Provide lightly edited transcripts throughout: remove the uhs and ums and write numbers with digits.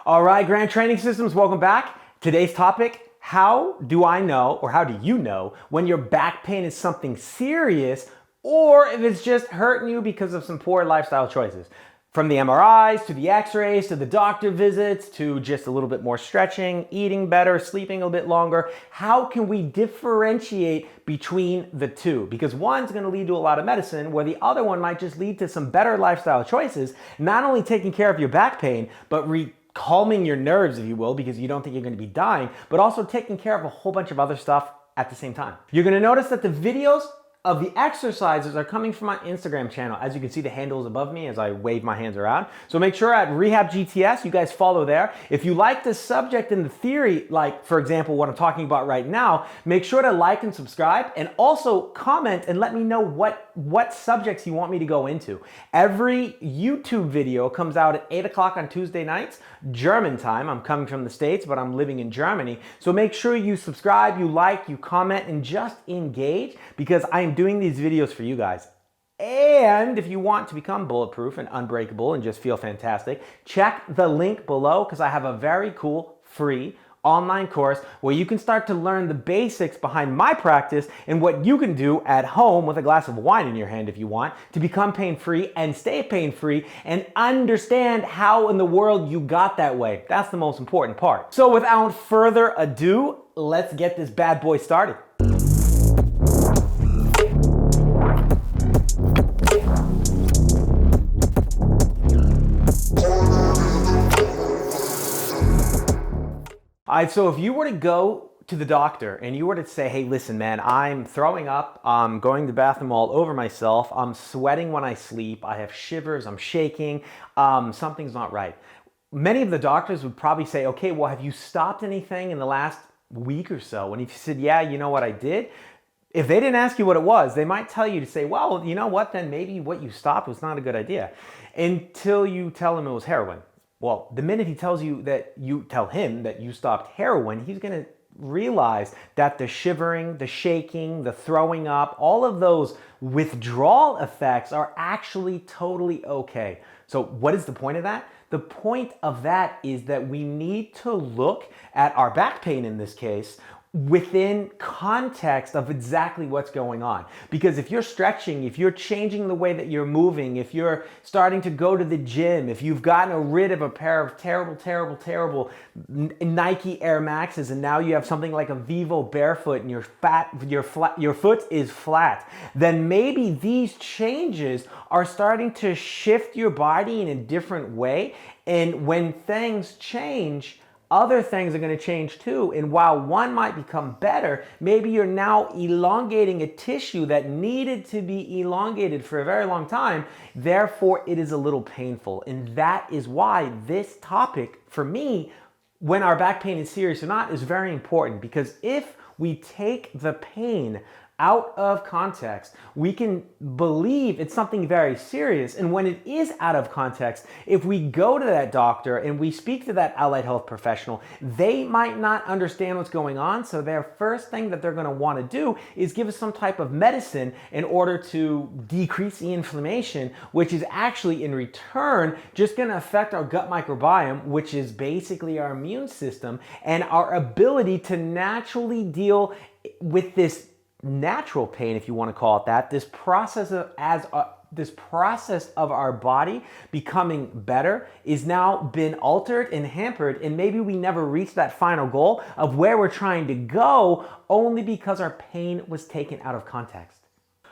All right, Grand Training Systems, welcome back. Today's topic, how do I know, or how do you know, when your back pain is something serious or if it's just hurting you because of some poor lifestyle choices? From the MRIs, to the x-rays, to the doctor visits, to just a little bit more stretching, eating better, sleeping a bit longer. How can we differentiate between the two? Because one's gonna lead to a lot of medicine, where the other one might just lead to some better lifestyle choices, not only taking care of your back pain, but calming your nerves, if you will, because you don't think you're gonna be dying, but also taking care of a whole bunch of other stuff at the same time. You're gonna notice that the videos of the exercises are coming from my Instagram channel. As you can see, the handle is above me as I wave my hands around. So make sure at Rehab GTS, you guys follow there. If you like the subject and the theory, like for example, what I'm talking about right now, make sure to like and subscribe, and also comment and let me know what subjects you want me to go into. Every YouTube video comes out at 8 o'clock on Tuesday nights, German time. I'm coming from the States, but I'm living in Germany. So make sure you subscribe, you like, you comment, and just engage, because I am doing these videos for you guys. And if you want to become bulletproof and unbreakable and just feel fantastic, check the link below, because I have a very cool free online course where you can start to learn the basics behind my practice and what you can do at home with a glass of wine in your hand if you want to become pain-free and stay pain-free and understand how in the world you got that way. That's the most important part. So without further ado, let's get this bad boy started. All right, so if you were to go to the doctor and you were to say, hey, listen, man, I'm throwing up, I'm going to the bathroom all over myself, I'm sweating when I sleep, I have shivers, I'm shaking, something's not right. Many of the doctors would probably say, okay, well, have you stopped anything in the last week or so? And if you said, yeah, you know what I did? If they didn't ask you what it was, they might tell you to say, well, you know what, then maybe what you stopped was not a good idea, until you tell them it was heroin. Well, the minute he tells you that you tell him that you stopped heroin, he's going to realize that the shivering, the shaking, the throwing up, all of those withdrawal effects are actually totally okay. So what is the point of that? The point of that is that we need to look at our back pain in this case within context of exactly what's going on. Because if you're stretching, if you're changing the way that you're moving, if you're starting to go to the gym, if you've gotten rid of a pair of terrible Nike Air Maxes and now you have something like a Vivo barefoot and your foot is flat, then maybe these changes are starting to shift your body in a different way. And when things change, other things are going to change too. And while one might become better, maybe you're now elongating a tissue that needed to be elongated for a very long time. Therefore, it is a little painful. And that is why this topic, for me, when our back pain is serious or not, is very important. Because if we take the pain out of context, we can believe it's something very serious. And when it is out of context, if we go to that doctor and we speak to that allied health professional, they might not understand what's going on. So their first thing that they're going to want to do is give us some type of medicine in order to decrease the inflammation, which is actually in return just going to affect our gut microbiome, which is basically our immune system and our ability to naturally deal with this natural pain, if you want to call it that, this process of our body becoming better is now been altered and hampered, and maybe we never reach that final goal of where we're trying to go, only because our pain was taken out of context.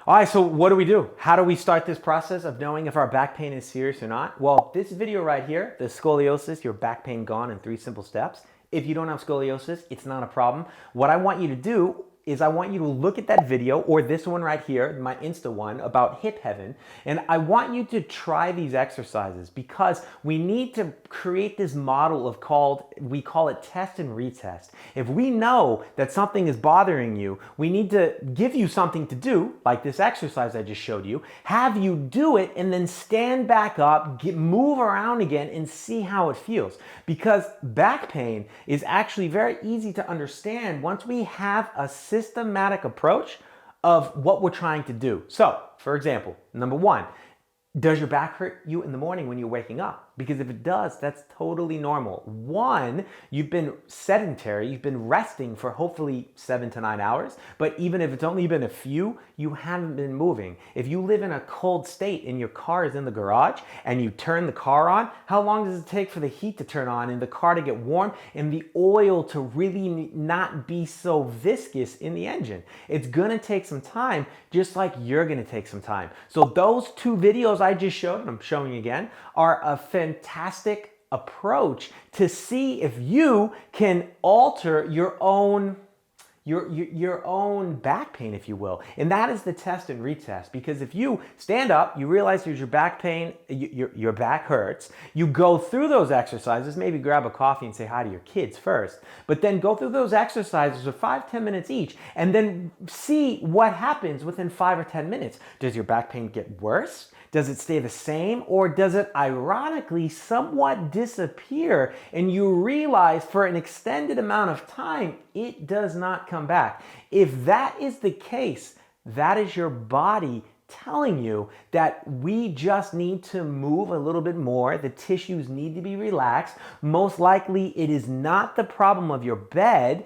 All right, so what do we do? How do we start this process of knowing if our back pain is serious or not? Well, this video right here, the scoliosis, your back pain gone in 3 simple steps. If you don't have scoliosis, it's not a problem. What I want you to do is I want you to look at that video, or this one right here, my Insta one about hip heaven, and I want you to try these exercises, because we need to create this model of we call it test and retest. If we know that something is bothering you, we need to give you something to do, like this exercise I just showed you, have you do it, and then stand back up, move around again, and see how it feels. Because back pain is actually very easy to understand once we have a systematic approach of what we're trying to do. So, for example, number 1, does your back hurt you in the morning when you're waking up? Because if it does, that's totally normal. One, you've been sedentary, you've been resting for hopefully 7 to 9 hours, but even if it's only been a few, you haven't been moving. If you live in a cold state and your car is in the garage and you turn the car on, how long does it take for the heat to turn on and the car to get warm and the oil to really not be so viscous in the engine? It's gonna take some time, just like you're gonna take some time. So those 2 videos I just showed, and I'm showing again, are a fantastic approach to see if you can alter your own back pain, if you will. And that is the test and retest. Because if you stand up, you realize there's your back pain, your back hurts, you go through those exercises, maybe grab a coffee and say hi to your kids first, but then go through those exercises for 5-10 minutes each, and then see what happens within 5 or 10 minutes. Does your back pain get worse? Does it stay the same, or does it ironically somewhat disappear and you realize for an extended amount of time it does not come back? If that is the case, that is your body telling you that we just need to move a little bit more. The tissues need to be relaxed. Most likely it is not the problem of your bed.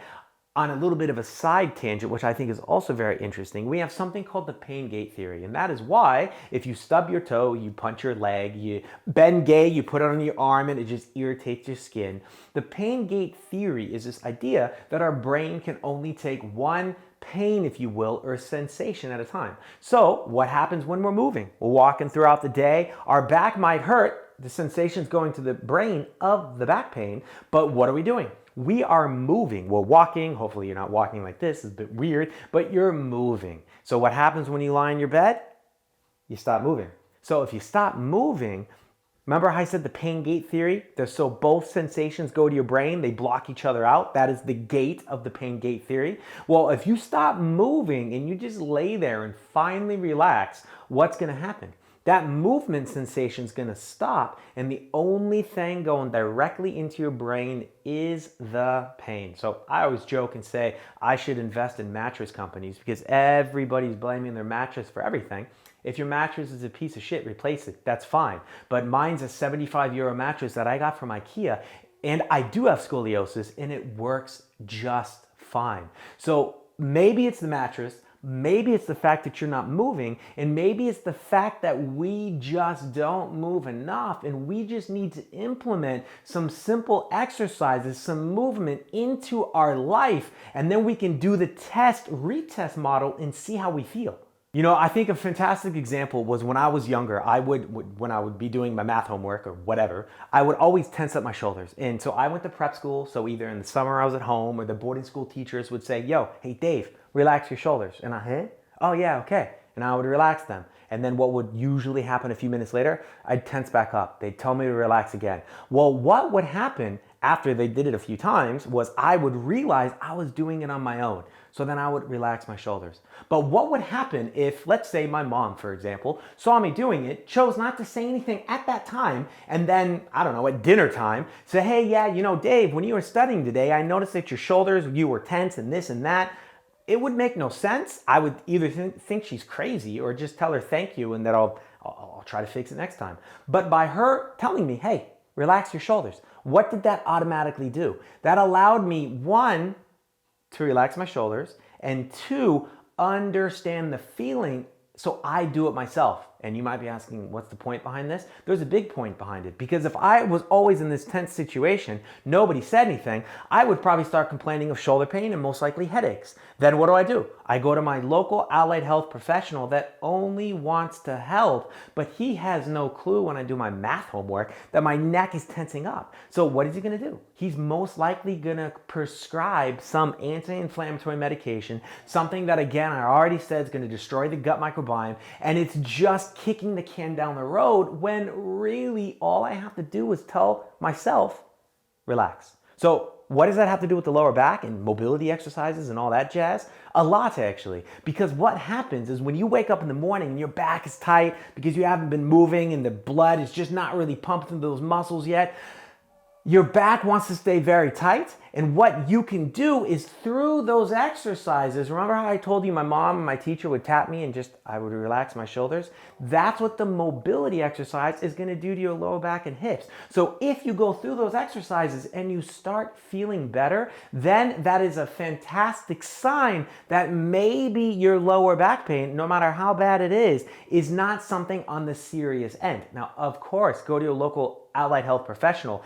On a little bit of a side tangent, which I think is also very interesting, we have something called the pain gate theory. And that is why if you stub your toe, you punch your leg, you bend gay, you put it on your arm and it just irritates your skin. The pain gate theory is this idea that our brain can only take one pain, if you will, or sensation at a time. So what happens when we're moving? We're walking throughout the day, our back might hurt, the sensation's going to the brain of the back pain, but what are we doing? We are moving. We're walking. Hopefully you're not walking like this. It's a bit weird, but you're moving. So what happens when you lie in your bed? You stop moving. So if you stop moving, remember how I said the pain gate theory? So both sensations go to your brain. They block each other out. That is the gate of the pain gate theory. Well, if you stop moving and you just lay there and finally relax, what's going to happen? That movement sensation is going to stop, and the only thing going directly into your brain is the pain. So I always joke and say I should invest in mattress companies because everybody's blaming their mattress for everything. If your mattress is a piece of shit, replace it. That's fine. But mine's a 75-euro mattress that I got from IKEA, and I do have scoliosis, and it works just fine. So maybe it's the mattress. Maybe it's the fact that you're not moving, and maybe it's the fact that we just don't move enough, and we just need to implement some simple exercises, some movement into our life, and then we can do the test retest model and see how we feel. You know, I think a fantastic example was when I was younger, when I would be doing my math homework or whatever, I would always tense up my shoulders. And so I went to prep school, so either in the summer I was at home or the boarding school teachers would say, yo, hey Dave, relax your shoulders. And oh yeah, okay. And I would relax them. And then what would usually happen a few minutes later, I'd tense back up. They'd tell me to relax again. Well, what would happen after they did it a few times was I would realize I was doing it on my own. So then I would relax my shoulders. But what would happen if, let's say my mom, for example, saw me doing it, chose not to say anything at that time, and then, I don't know, at dinner time, say, hey, yeah, you know, Dave, when you were studying today, I noticed that your shoulders, you were tense and this and that. It would make no sense. I would either think she's crazy or just tell her thank you and that I'll try to fix it next time. But by her telling me, hey, relax your shoulders, what did that automatically do? That allowed me, one, to relax my shoulders, and two, understand the feeling so I do it myself. And you might be asking, what's the point behind this? There's a big point behind it, because if I was always in this tense situation, nobody said anything, I would probably start complaining of shoulder pain and most likely headaches. Then what do? I go to my local allied health professional that only wants to help, but he has no clue when I do my math homework that my neck is tensing up. So what is he gonna do? He's most likely gonna prescribe some anti-inflammatory medication, something that, again, I already said is gonna destroy the gut microbiome, and it's just kicking the can down the road when really all I have to do is tell myself, relax. So what does that have to do with the lower back and mobility exercises and all that jazz? A lot, actually, because what happens is when you wake up in the morning and your back is tight because you haven't been moving and the blood is just not really pumped into those muscles yet, Your back wants to stay very tight, and what you can do is through those exercises. Remember how I told you my mom and my teacher would tap me and I would relax my shoulders? That's what the mobility exercise is going to do to your lower back and hips. So if you go through those exercises and you start feeling better, then that is a fantastic sign that maybe your lower back pain, no matter how bad it is not something on the serious end. Now, of course, go to your local allied health professional,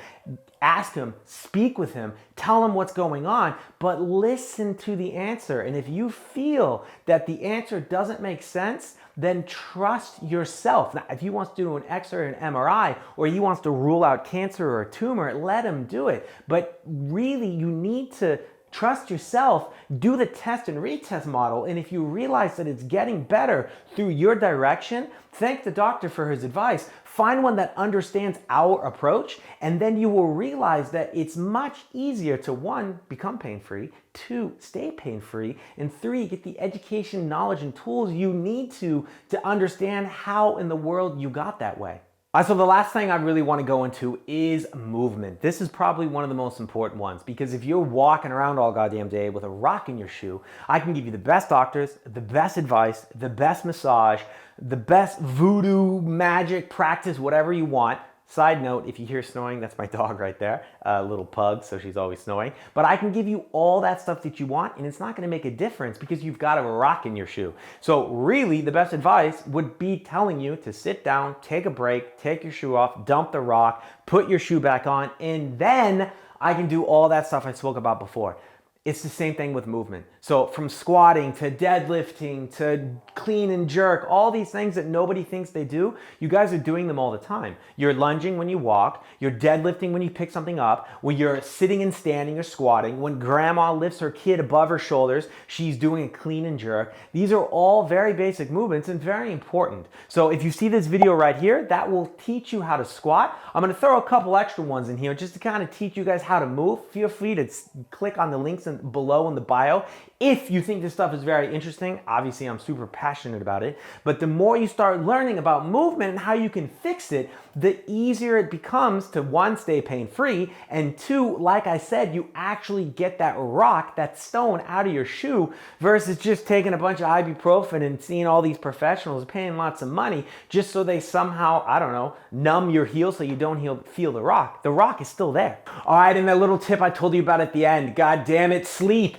ask him, speak with him, tell him what's going on, but listen to the answer. And if you feel that the answer doesn't make sense, then trust yourself. Now, if he wants to do an X-ray or an MRI, or he wants to rule out cancer or a tumor, let him do it. But really, you need to trust yourself, do the test and retest model, and if you realize that it's getting better through your direction, thank the doctor for his advice. Find one that understands our approach, and then you will realize that it's much easier to, one, become pain-free, two, stay pain-free, and three, get the education, knowledge, and tools you need to understand how in the world you got that way. So the last thing I really want to go into is movement. This is probably one of the most important ones, because if you're walking around all goddamn day with a rock in your shoe, I can give you the best doctors, the best advice, the best massage, the best voodoo, magic, practice, whatever you want. Side note, if you hear snoring, that's my dog right there, a little pug, so she's always snoring. But I can give you all that stuff that you want, and it's not gonna make a difference because you've got a rock in your shoe. So really, the best advice would be telling you to sit down, take a break, take your shoe off, dump the rock, put your shoe back on, and then I can do all that stuff I spoke about before. It's the same thing with movement. So from squatting to deadlifting to clean and jerk, all these things that nobody thinks they do, you guys are doing them all the time. You're lunging when you walk, you're deadlifting when you pick something up, when you're sitting and standing or squatting, when grandma lifts her kid above her shoulders, she's doing a clean and jerk. These are all very basic movements and very important. So if you see this video right here, that will teach you how to squat. I'm gonna throw a couple extra ones in here just to kind of teach you guys how to move. Feel free to click on the links below in the bio if you think this stuff is very interesting. Obviously, I'm super passionate about it, but the more you start learning about movement and how you can fix it, the easier it becomes to, one, stay pain-free, and two, like I said, you actually get that rock, that stone out of your shoe versus just taking a bunch of ibuprofen and seeing all these professionals paying lots of money just so they somehow, I don't know, numb your heel so you don't feel the rock. The rock is still there. All right, and that little tip I told you about at the end, God damn it, sleep.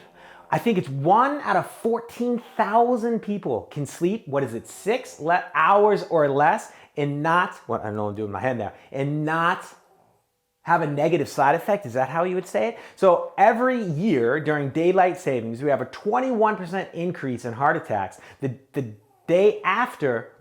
I think it's 1 out of 14,000 people can sleep, 6 hours or less, and not, what I know I'm doing my head now, and not have a negative side effect. Is that how you would say it? So every year during daylight savings, we have a 21% increase in heart attacks. The day after,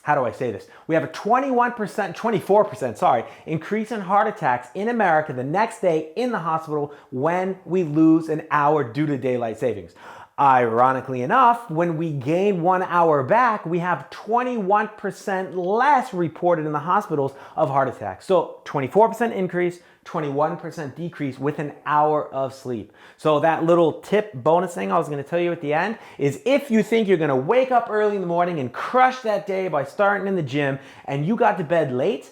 how do I say this? We have a 24% increase in heart attacks in America the next day in the hospital when we lose an hour due to daylight savings. Ironically enough, when we gain 1 hour back, we have 21% less reported in the hospitals of heart attacks. So 24% increase, 21% decrease with an hour of sleep. So that little tip bonus thing I was going to tell you at the end is, if you think you're going to wake up early in the morning and crush that day by starting in the gym and you got to bed late,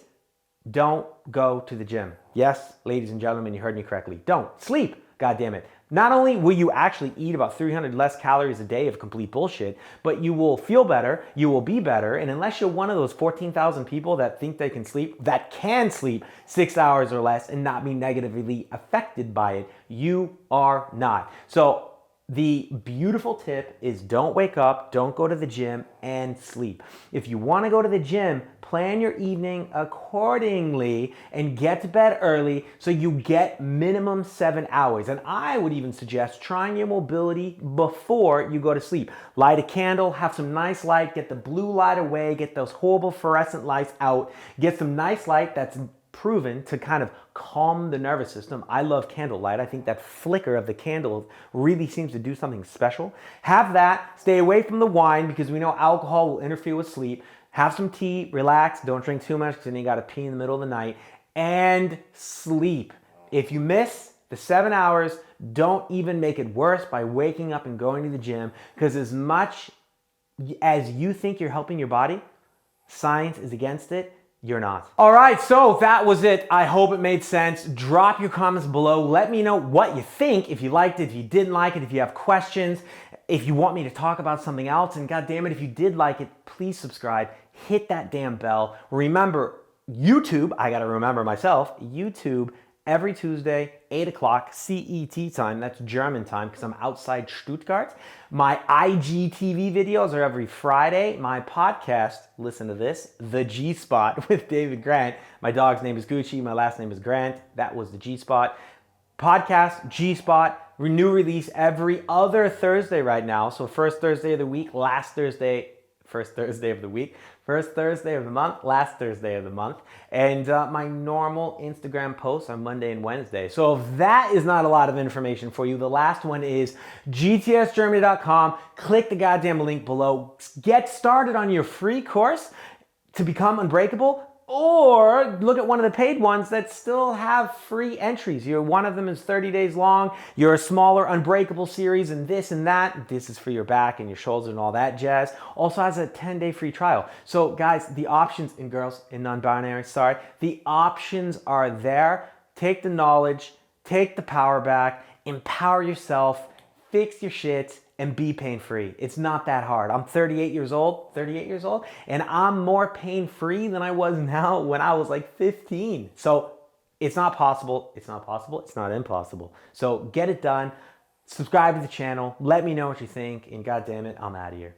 don't go to the gym. Yes, ladies and gentlemen, you heard me correctly. Don't sleep. God damn it. Not only will you actually eat about 300 less calories a day of complete bullshit, but you will feel better, you will be better, and unless you're one of those 14,000 people that think they can sleep, that can sleep 6 hours or less and not be negatively affected by it, you are not. So the beautiful tip is, don't wake up, don't go to the gym, and sleep. If you want to go to the gym, plan your evening accordingly and get to bed early so you get minimum 7 hours. And I would even suggest trying your mobility before you go to sleep. Light a candle, have some nice light, get the blue light away, get those horrible fluorescent lights out, get some nice light that's proven to kind of calm the nervous system. I love candlelight. I think that flicker of the candle really seems to do something special. Have that. Stay away from the wine because we know alcohol will interfere with sleep. Have some tea, relax, don't drink too much because then you got to pee in the middle of the night, and sleep. If you miss the 7 hours, don't even make it worse by waking up and going to the gym, because as much as you think you're helping your body, science is against it. you're not. All right, so that was it. I hope it made sense. Drop your comments below. Let me know what you think, if you liked it, if you didn't like it, if you have questions, if you want me to talk about something else. And God damn it, if you did like it, please subscribe. Hit that damn bell. Remember, YouTube, I gotta remember myself, YouTube, every Tuesday, 8 o'clock CET time. That's German time because I'm outside Stuttgart. My IGTV videos are every Friday. My podcast, listen to this, The G-Spot with David Grant. My dog's name is Gucci. My last name is Grant. That was The G-Spot. Podcast, G-Spot, new release every other Thursday right now. So first Thursday of the week, first Thursday of the week, first Thursday of the month, last Thursday of the month, and my normal Instagram posts on Monday and Wednesday. So if that is not a lot of information for you, the last one is gtsgermany.com. Click the goddamn link below. Get started on your free course to become unbreakable, or look at one of the paid ones that still have free entries. One of them is 30 days long. You're a smaller Unbreakable series and this and that. This is for your back and your shoulders and all that jazz. Also has a 10-day free trial. So guys, the options, and girls in non-binary, sorry, the options are there. Take the knowledge, take the power back, empower yourself, fix your shit, and be pain-free. It's not that hard. I'm 38 years old, and I'm more pain-free than I was now when I was like 15. So it's not possible, it's not impossible. So get it done, subscribe to the channel, let me know what you think, and God damn it, I'm out of here.